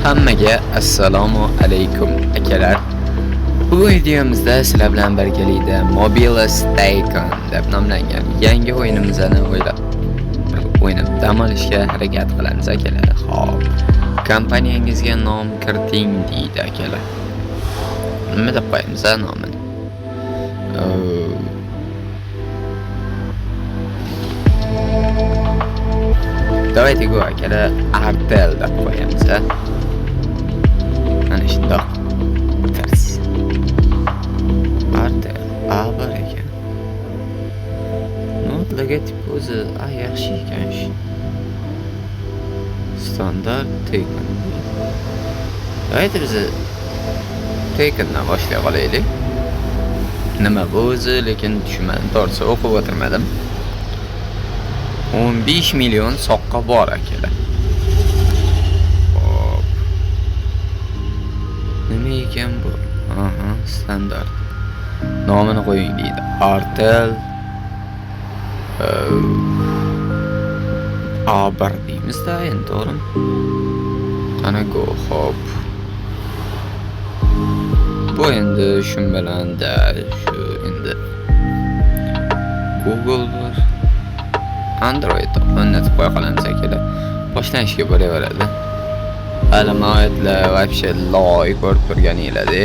Hammaga assalomu alaykum akalar. Bu videomizda sizlar bilan birgalikda Mobile Station deb nomlangan yangi o'yinimizni o'ynab dam olishga harakat qilamiz akalar. Xo'p. Kompaniyangizga nom kiriting deydi akalar. Nima deb qo'yamiz nomini? Давайте go akalar, Artel deb qo'yamiz. Mana shundoq. Artel bar ekan. Logotip o'zi yaxshi ekan. Standart Tekken. Давайте biz Tekkendan boshlay qolaylik. Nima bu o'zi, lekin tushunmadim, to'g'risi o'qib o'tirmadim. 15 million soqqa bor akalar. Hop. Nima ekan bu? Standart. Nomini qo'ying deydi. Artel A1 deymiz-da, endi to'g'rimi? Qani go, hop. Bu endi shu bilan da shu endi Google bor. Android o'rnatib qo'ya qolamiz akalar. Boshlanishga bo'laveradi. Hali ma'lumotlar вообще loy ko'rib turganinglarda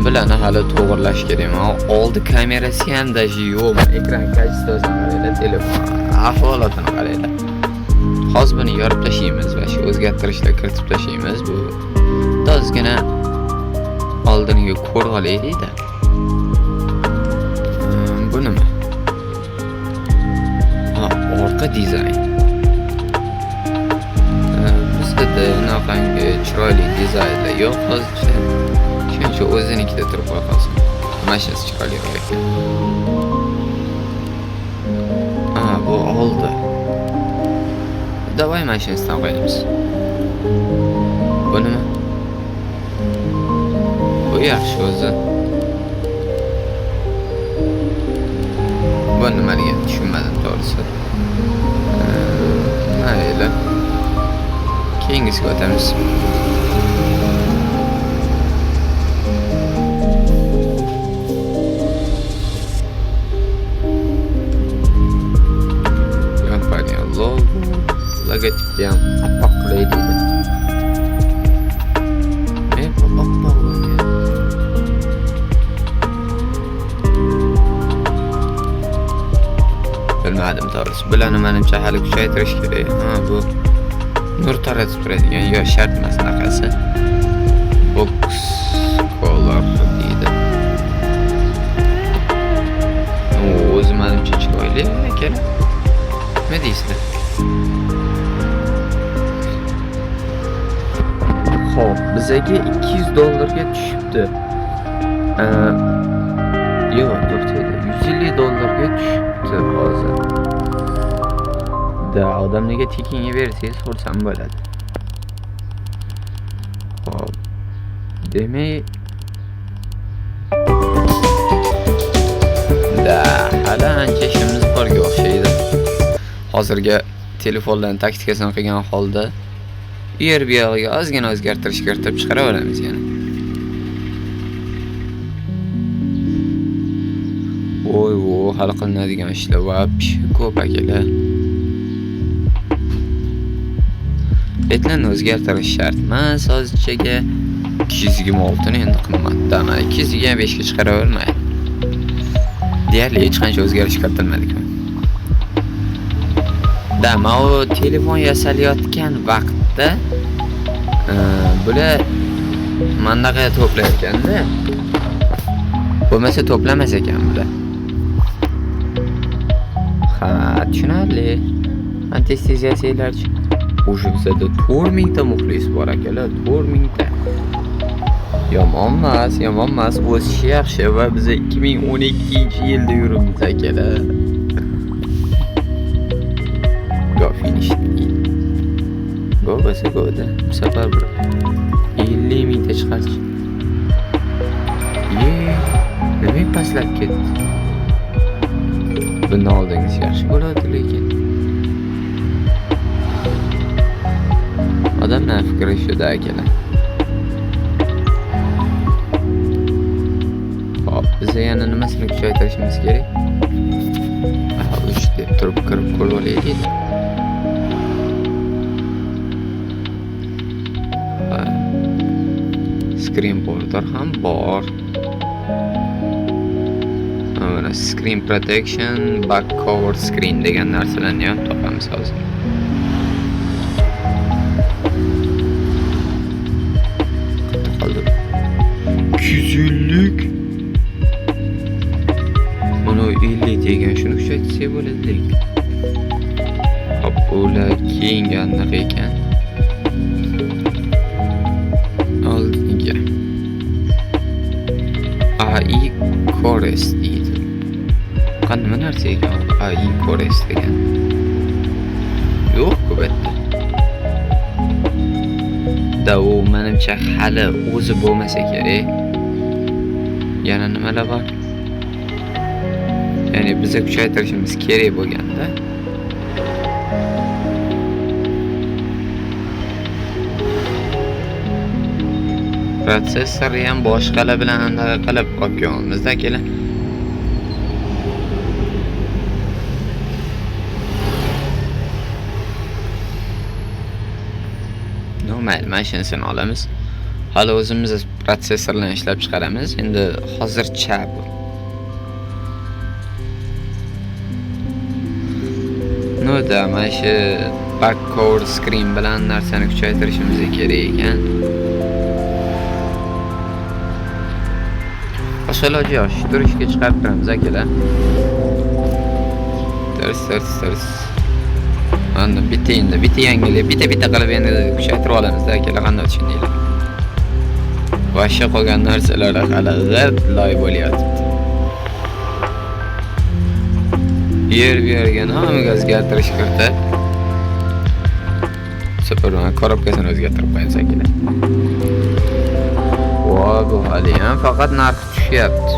bularni hali to'g'irlash kerakmi? Oldi kamerasi ham даже yo'q. Ekran kачествосini qaranglar, telefon ahvolotini qaranglar. Hozir buni yorib tashlaymiz va shu o'zgartirishlar kiritib tashlaymiz. Bu ozgina oldiniga ko'rib olaylik-da. Bu nima? Orqa dizayn. Bizda naqangi chiroyli dizaynlar yo'q hozircha. Shuning o'zinikida turib qolsin. Mashinasi chiroyliroq ekan. Bu oldi. Davay mashinasidan qo'yamiz. Bu nima? Bu yaxshi o'zi. Bu nimaligini tushunmadim to'g'risi. Mayli. Keyingisiga o'tamiz. Kompaniya logo, logotipni ham oppoq qilaydi. Bilmadim to'g'risi. Bularni menimcha hali kuchaytirish kerak. Bu nur taratib turadigan yo shart emas naqasi. Box color deydi. O'zi menimcha chiroyli ekan. Nima deysizlar? Xo'p, bizaga $200 tushibdi. Yo'q, to'xtaydi. $150 tushibdi hozir. Odamlarga tekinga bersangiz xursand bo'ladi. Hop. Demak, hali ancha ishimiz borga o'xshaydi. Hozirgi telefonlarning taktikasini qilgan holda yer bu yog'iga ozgina o'zgartirish kiritib chiqaraveramiz yana. Hal qilinadigan ishlar вообще ko'p akalar. Betlarni o'zgartirish shart emas, hozirchaga 226 ni endi qimmatda. 225 ga chiqaravermaydi. Deyarli hech qancha o'zgarish kiritilmadi. Mana u telefon yasalayotgan vaqtda bular mandaqa to'playotganda bo'lmasa to'plamas ekan bular. Tushunarli. Tez yasaylarchi. O'sha bizda 4000 ta muxlis bor akalar, 4000 ta. Yomon emas, o'sishi yaxshi va biz 2012-yilda yuribmiz akalar. Go finish. Go basa go'da. Bu safar 50 ta chiqarchi. Nima pastlab ketdi? Bundan oldingiz yaxshi bo'ladi lekin. Odamlar fikri shuda akalar. Hop, biza yana nimasini kuchaytirishimiz kerak? 3 deb turib kirib ko'rib olaylik. Screen border ham bor. Mana screen protection, back cover screen degan narsalarni ham topamiz hozir. Qoldi. 250. Mana 50 degan shuni kuchaytirsak bo'ladi. Hop, ular keyingi aniq ekan. Oldiga. AI Cores deydi. Qanday narsa ekan AI Cores degan? Yo'q, kubatda. Da u menimcha hali o'zi bo'lmasa kerak. Yana nimalar bor? Ya'ni biza kuchaytirishimiz kerak bo'lganda protsessorni ham boshqalar bilan anaqa qilib olganimizda kelar. Mayli, mana shunisini olamiz. Hali o'zimiz protsessorlarni ishlab chiqaramiz. Endi hozircha bu. Da mana shu back cover screen bilan narsani kuchaytirishimiz kerak ekan. Boshqalar yosh, turishga chiqarib turamiz akalar. Ters. Ana bitta yangilik, bitta qilib endi kuchaytirib olamiz akalar, qanday tushundinglar? Boshqa qolgan narsalar hali loy bo'lyapti. Yerga nomiga o'zgartirish kiritib Superman korobkasini o'zgartirib qo'yamiz akalar. Voy, bu hali ham faqat narxi tushyapti.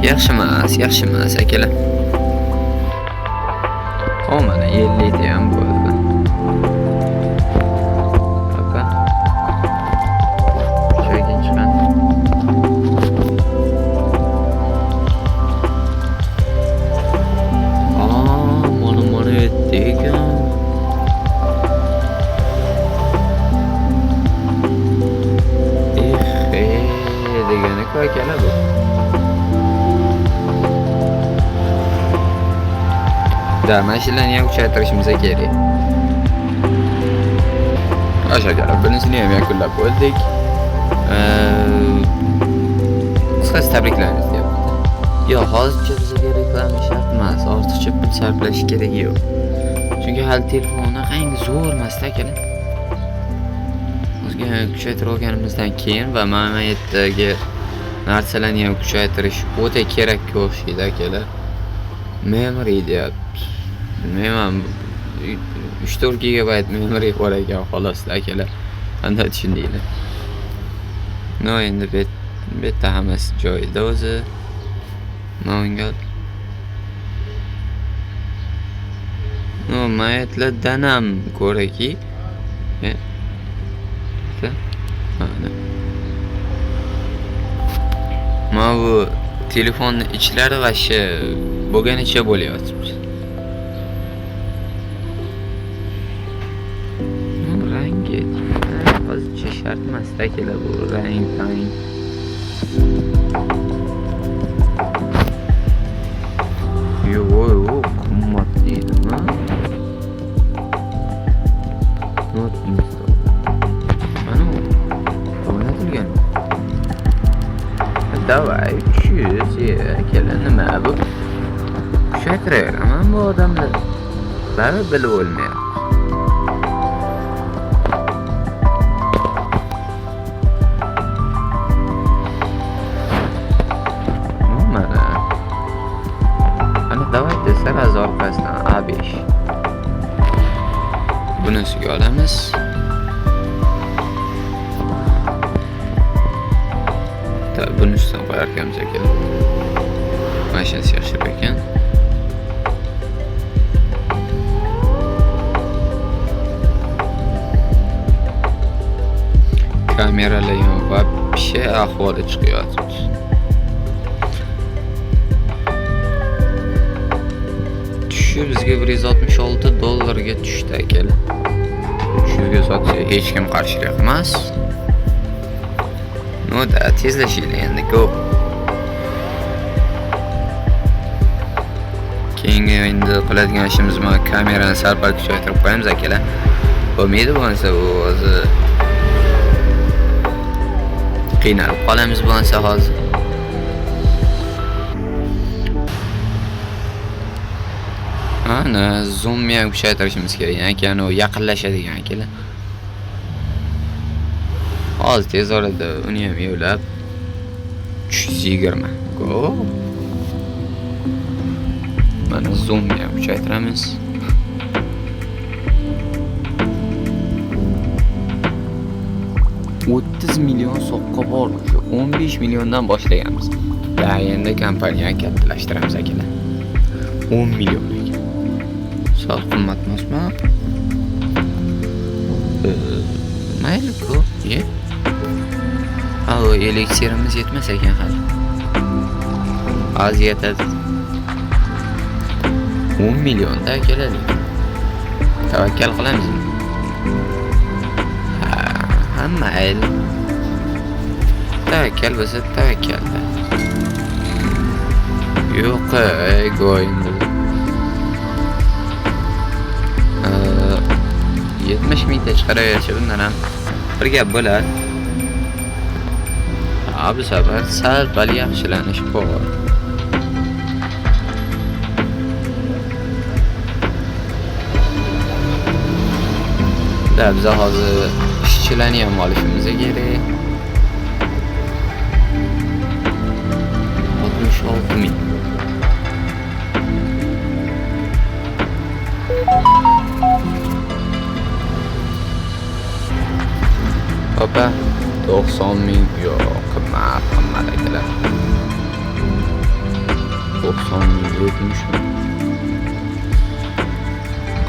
Yaxshi emas akalar. O mana 50 ta ham bo'ldi. Aka. Joydan chiqan. Mana degan. Degani akalar bu. Da, mashinani ham kuchaytirishimiz kerak. Ashakalar, birinchini ham yakunlab bo'ldik. Qisqasi tabriklaymiz deyapti. Yo'q, hozircha bizga reklama shart emas, ortiqcha pul sarflash kerak yo'q. Chunki hali telefonni qanday zo'r emas akalar. O'zga kuchaytirib olganimizdan keyin va mana yerdagi narsalarni ham kuchaytirish o'ta kerakga o'xshaydi akalar. Memory deyapti. Bilmayman, 3-4 GB memory bor ekan xolos akalar. Qanday tushundinglar? No, endi bitta hammasi joyida o'zi. Menga no, mayatlardan ham ko'raki. Mana bu telefonni ichlari va shu bo'lganicha bo'lyapti. Rangi hozircha shart emas akalar, bu rang. Yo'q, qimmat deydimi? Not install. Mana o'rnatilgan. Davay, 300 akalar, nima bu? Kuchaytiraveraman bu odamlar. Bari bilib olmayapti. Давайте сразу orqasidan A5. Bunisiga olamiz. Bunisidan qo'yar ekanmiz ekan. Mashinasi yaxshiroq ekan. kameralar va bir şey ahvoli chiqyapti. Tushi bizga $166 tushdi akalar. 300 ga sotsa hech kim qarshilik emas. No da tezlashinglar endi go. Keyingi endi qiladigan ishimiz mana kamerani sal-pal kuchaytirib qo'yamiz akalar. Bo'lmaydi bo'lsa u o'zi qiynalib qolamiz bo'lsa hozir. Ana zoomni ham kuchaytirishimiz kerak. Ya'ni u yaqinlashadigan akalar. Hozir tez orada uni ham yo'lab 320 go. Mana zoomni ham kuchaytiramiz. $30 million so'qqa bor. 15 milliondan boshlaganmiz. Da endi kompaniyani kattalashtiramiz akalar. 10 million ekan. Sal qimmat emasmi? Mayli-ku, ye. O elektrimiz yetmas ekan hali. Az yetadi. 10 millionda akalar. Tavakkal qilamiz. Mayli. Tavakkal bo'lsa tavakkalda. Yo'q, go'yindi. 70 mingta chiqaraversa bundan ham bir gap bo'lar. Bu safar sal-pal yaxshilanish bor. Biz hozir ishchilarni ham olishimiz kerak. 66 ming. Opa, 90 ming yo'q, qimmat akalar. 90 ming 70 ming.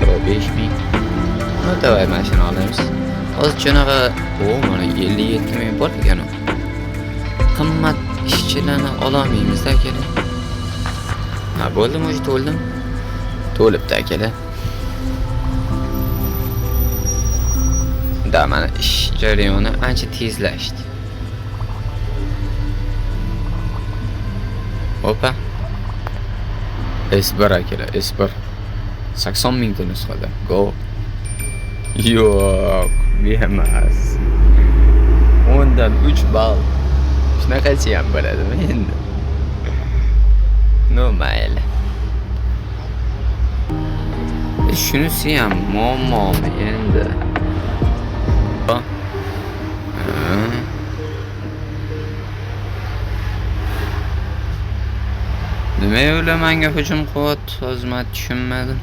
45 ming. Davay mashina olamiz. Hozir chunaqa, mana 57 ming bor ekan. Qimmat ishchilarni ololmaymiz akalar. Bo'ldimi, o'sha to'ldim. To'libdi akalar. Da mana ish jarayoni ancha tezlashdi. Opa. S1 akalar, S1. 80 mingta nusxada. Go. Yo'q, bemas. 10 dan 3 ball. Shunaqachi ham bo'ladimi endi? No mayli. Shunisi ham muammomi endi? Nima yo'la menga hujum qilyapti? Hozir men tushunmadim.